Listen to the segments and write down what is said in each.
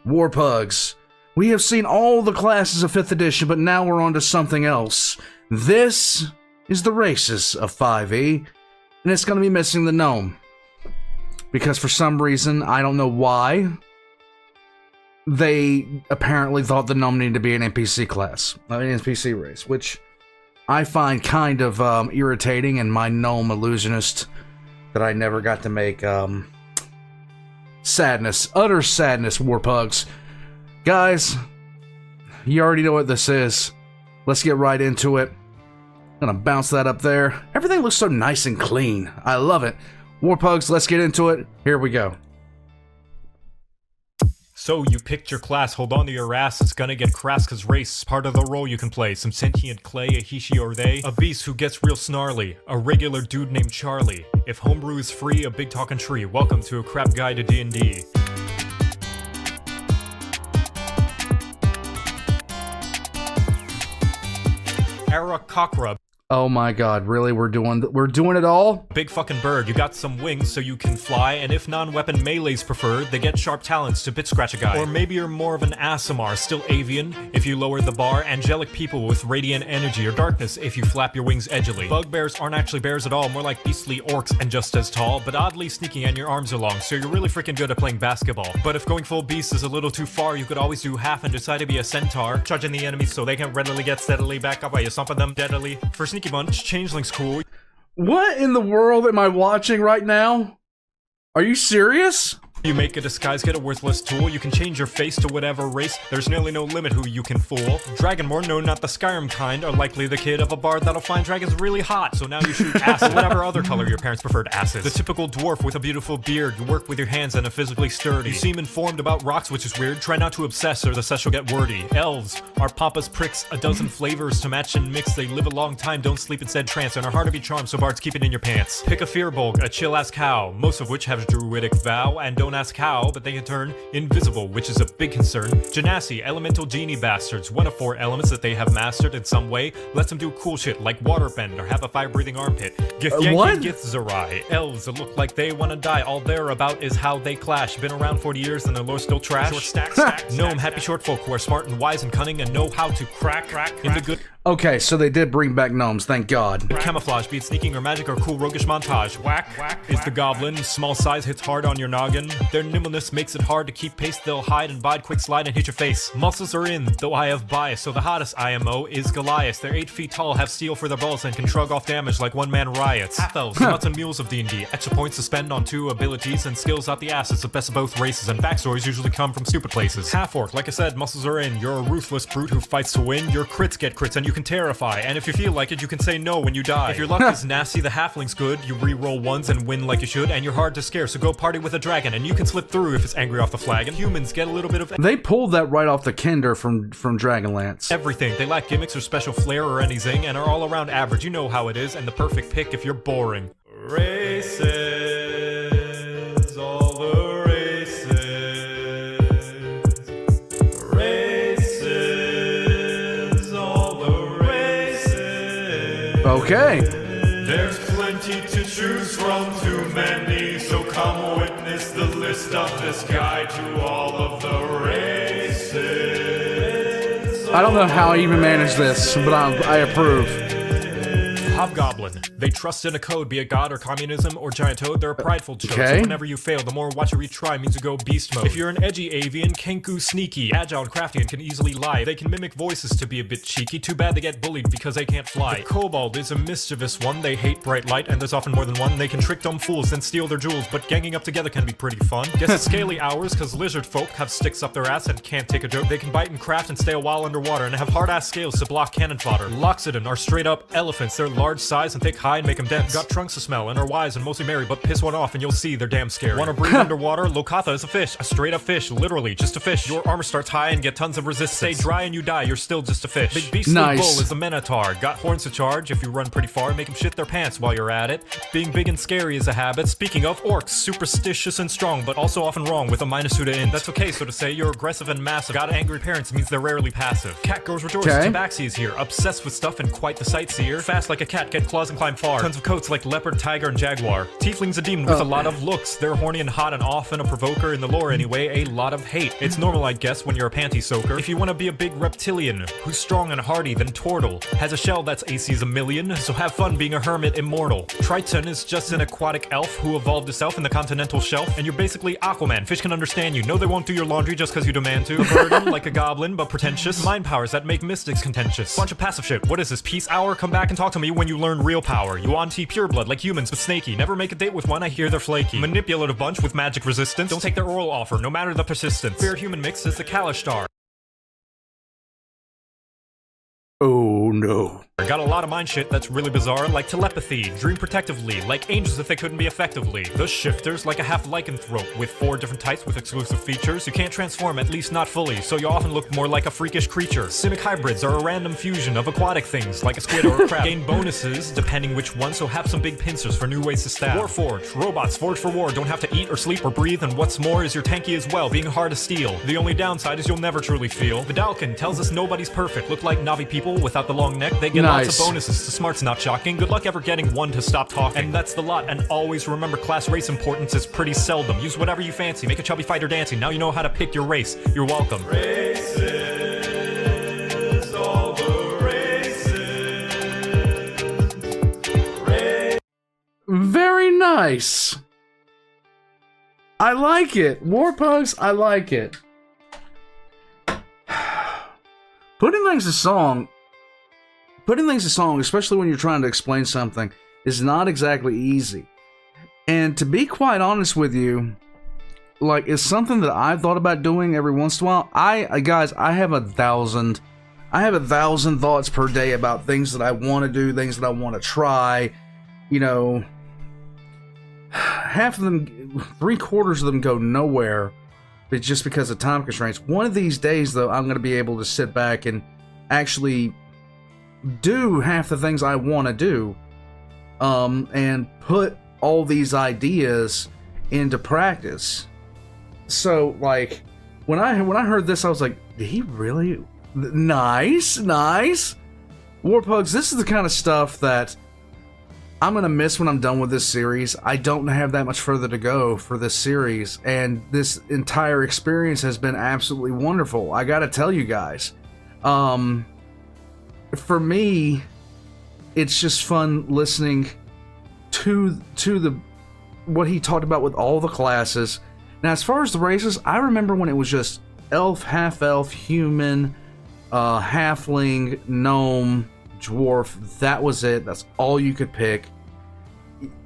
Warpugs. We have seen all the classes of 5th edition, but now we're on to something else. This is the races of 5e, and it's going to be missing the gnome. Because for some reason, I don't know why, they apparently thought the gnome needed to be an NPC class, an NPC race, which I find kind of irritating, and my gnome illusionist that I never got to make, sadness, utter sadness, Warpugs. Guys, you already know what this is. Let's get right into it. Gonna bounce that up there. Everything looks so nice and clean. I love it. Warpugs, let's get into it. Here we go. So, you picked your class, hold on to your ass, it's gonna get crass cause race is part of the role you can play. Some sentient clay, a he, she, or they, a beast who gets real snarly, a regular dude named Charlie. If homebrew is free, a big talking tree, welcome to a crap guide to D&D. Arakakra. Oh my god, really? We're doing it all? Big fucking bird, you got some wings so you can fly, and if non-weapon melee's preferred, they get sharp talents to bit scratch a guy. Or maybe you're more of an Aasimar, still avian, if you lower the bar, angelic people with radiant energy, or darkness if you flap your wings edgily. Bugbears aren't actually bears at all, more like beastly orcs and just as tall, but oddly sneaky and your arms are long, so you're really freaking good at playing basketball. But if going full beast is a little too far, you could always do half and decide to be a centaur, charging the enemies so they can readily get steadily back up while you stomping them deadly. For Sneaky Bunch, Changeling's cool. What in the world am I watching right now? Are you serious? You make a disguise, get a worthless tool. You can change your face to whatever race. There's nearly no limit who you can fool. Dragonborn, no, not the Skyrim kind, are likely the kid of a bard that'll find dragons really hot. So now you shoot acid, whatever other color your parents preferred asses. The typical dwarf with a beautiful beard. You work with your hands and are physically sturdy. You seem informed about rocks, which is weird. Try not to obsess or the session will get wordy. Elves are pompous pricks, a dozen flavors to match and mix. They live a long time, don't sleep instead trance, and are hard to be charmed, so bards keep it in your pants. Pick a Fearbulk, a chill-ass cow, most of which have druidic vow, and don't ask how, but they can turn invisible, which is a big concern. Genasi, elemental genie bastards, one of 4 elements that they have mastered in some way, lets them do cool shit like waterbend or have a fire-breathing armpit. What? Githzerai, elves that look like they wanna die, all they're about is how they clash. Been around 40 years and their lore's still trash. Short stack, gnome, happy short folk who are smart and wise and cunning and know how to crack into good. Okay, so they did bring back gnomes, thank God. Camouflage, be it sneaking or magic or cool roguish montage. Whack is the goblin, small size hits hard on your noggin. Their nimbleness makes it hard to keep pace, they'll hide and bide, quick slide and hit your face. Muscles are in, though I have bias, so the hottest IMO is Goliath. They're 8 feet tall, have steel for their balls, and can shrug off damage like one-man riots. Half-elves, nuts and mules of D&D, extra points to spend on 2 abilities and skills out the ass. It's the best of both races, and backstories usually come from stupid places. Half-orc, like I said, muscles are in. You're a ruthless brute who fights to win. Your crits get crits, and you can terrify. And if you feel like it, you can say no when you die. If your luck is nasty, the halfling's good. You re-roll ones and win like you should, and you're hard to scare, so go party with a dragon, and you can slip through if it's angry off the flag. And humans get a little bit of They pulled that right off the Kinder from Dragonlance. everything. They lack gimmicks or special flair or any zing, and are all around average. You know how it is, and the perfect pick if you're boring. Races, all the races. Races, all the races. Okay. There's plenty to choose from, too many, so come witness the list of this guide to all of the races. I don't know how I even managed this, but I approve. Hobgoblin. They trust in a code, be it God or communism or giant toad. They're a prideful joke, Okay. so whenever you fail, the more watch you retry means you go beast mode. If you're an edgy avian, Kenku sneaky, agile and crafty and can easily lie. They can mimic voices to be a bit cheeky. Too bad they get bullied because they can't fly. The kobold is a mischievous one. They hate bright light, and there's often more than one. They can trick dumb fools and steal their jewels, but ganging up together can be pretty fun. Guess it's scaly hours, cause lizard folk have sticks up their ass and can't take a joke. They can bite and craft and stay a while underwater, and have hard-ass scales to block cannon fodder. Loxodon are straight-up elephants. They're large size and thick hide and make them dense. Got trunks to smell and are wise and mostly merry, but piss one off and you'll see they're damn scary. Wanna breathe underwater? Lokatha is a fish. A straight-up fish. Literally, just a fish. Your armor starts high and get tons of resistance. Stay dry and you die. You're still just a fish. Big beastly Nice. bull is the Minotaur. Got horns to charge if you run pretty far. Make them shit their pants while you're at it. Being big and scary is a habit. Speaking of orcs, superstitious and strong, but also often wrong with a minus 2 to int. That's okay, so to say. You're aggressive and massive. Got angry parents means they're rarely passive. Cat goes rejoice. Okay. Tabaxi is here. Obsessed with stuff and quite the sightseer. Fast like a cat, cat, get claws and climb far. Tons of coats like leopard, tiger, and jaguar. Tiefling's a demon with a lot of looks. They're horny and hot and often a provoker in the lore anyway, a lot of hate. It's normal, I guess, when you're a panty soaker. If you want to be a big reptilian who's strong and hardy, then Tortle has a shell that's AC's a million, so have fun being a hermit immortal. Triton is just an aquatic elf who evolved himself in the continental shelf, and you're basically Aquaman. Fish can understand you. No, they won't do your laundry just because you demand to. A burden like a goblin, but pretentious. Mind powers that make mystics contentious. Bunch of passive shit. What is this, peace hour? Come back and talk to me when you learn real power. You anti-pureblood like humans, but snaky. Never make a date with one, I hear they're flaky. Manipulative bunch with magic resistance. Don't take their oral offer, no matter the persistence. Fair human mix is the Kalishtar. Oh no. Got a lot of mind shit that's really bizarre, like telepathy, dream protectively, like angels if they couldn't be effectively. The shifters, like a half lycanthrope, with 4 different types with exclusive features. You can't transform, at least not fully, so you often look more like a freakish creature. Simic hybrids are a random fusion of aquatic things, like a squid or a crab. Gain bonuses, depending which one, so have some big pincers for new ways to stab. Warforged, robots forged for war, don't have to eat or sleep or breathe, and what's more is you're tanky as well, being hard to steal. The only downside is you'll never truly feel. Vidalcan tells us nobody's perfect, look like Navi people without the long neck, they get lots of bonuses. To smart's not shocking. Good luck ever getting one to stop talking. And that's the lot. And always remember, class race importance is pretty seldom. Use whatever you fancy. Make a chubby fighter dancing. Now you know how to pick your race. You're welcome. Races, all the races. Very nice. I like it. Warpugs, I like it. Putting things to song, especially when you're trying to explain something, is not exactly easy. And to be quite honest with you, like, it's something that I've thought about doing every once in a while. Guys, I have 1,000 thoughts per day about things that I want to do, things that I want to try. You know, half of them, 3/4 of them go nowhere. It's just because of time constraints. One of these days, though, I'm going to be able to sit back and actually do half the things I want to do, and put all these ideas into practice. So, like, when I heard this, I was like, did he really? Nice. Warpugs, this is the kind of stuff that I'm going to miss when I'm done with this series. I don't have that much further to go for this series, and this entire experience has been absolutely wonderful. I gotta tell you guys. For me, it's just fun listening to what he talked about with all the classes. Now, as far as the races, I remember when it was just elf, half-elf, human, halfling, gnome, dwarf. That was it. That's all you could pick,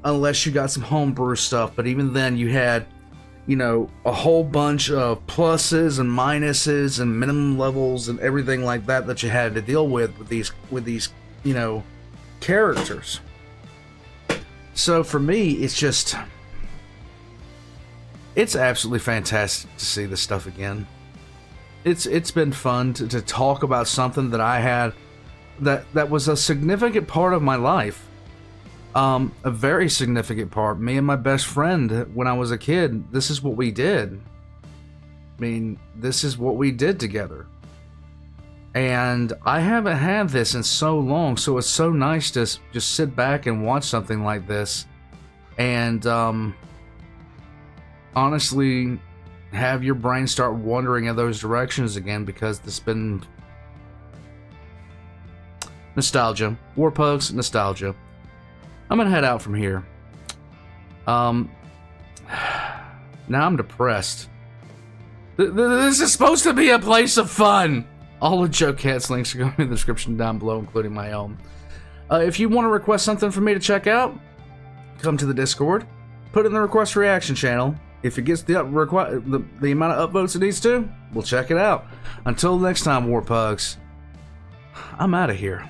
unless you got some homebrew stuff. But even then, you had, you know, a whole bunch of pluses and minuses and minimum levels and everything like that you had to deal with these you know, characters. So for me, it's absolutely fantastic to see this stuff again. It's been fun to talk about something that I had that was a significant part of my life. A very significant part. Me and my best friend when I was a kid, this is what we did. I mean, this is what we did together. And I haven't had this in so long, so it's so nice to just sit back and watch something like this. And honestly, have your brain start wandering in those directions again, because it's been nostalgia. Warpugs, nostalgia. I'm gonna head out from here. Now I'm depressed. This is supposed to be a place of fun. All of JoCat's links are going to be in the description down below, including my own. If you want to request something for me to check out, come to the Discord, put it in the request reaction channel. If it gets the amount of upvotes it needs to, we'll check it out. Until next time, Warpugs, I'm out of here.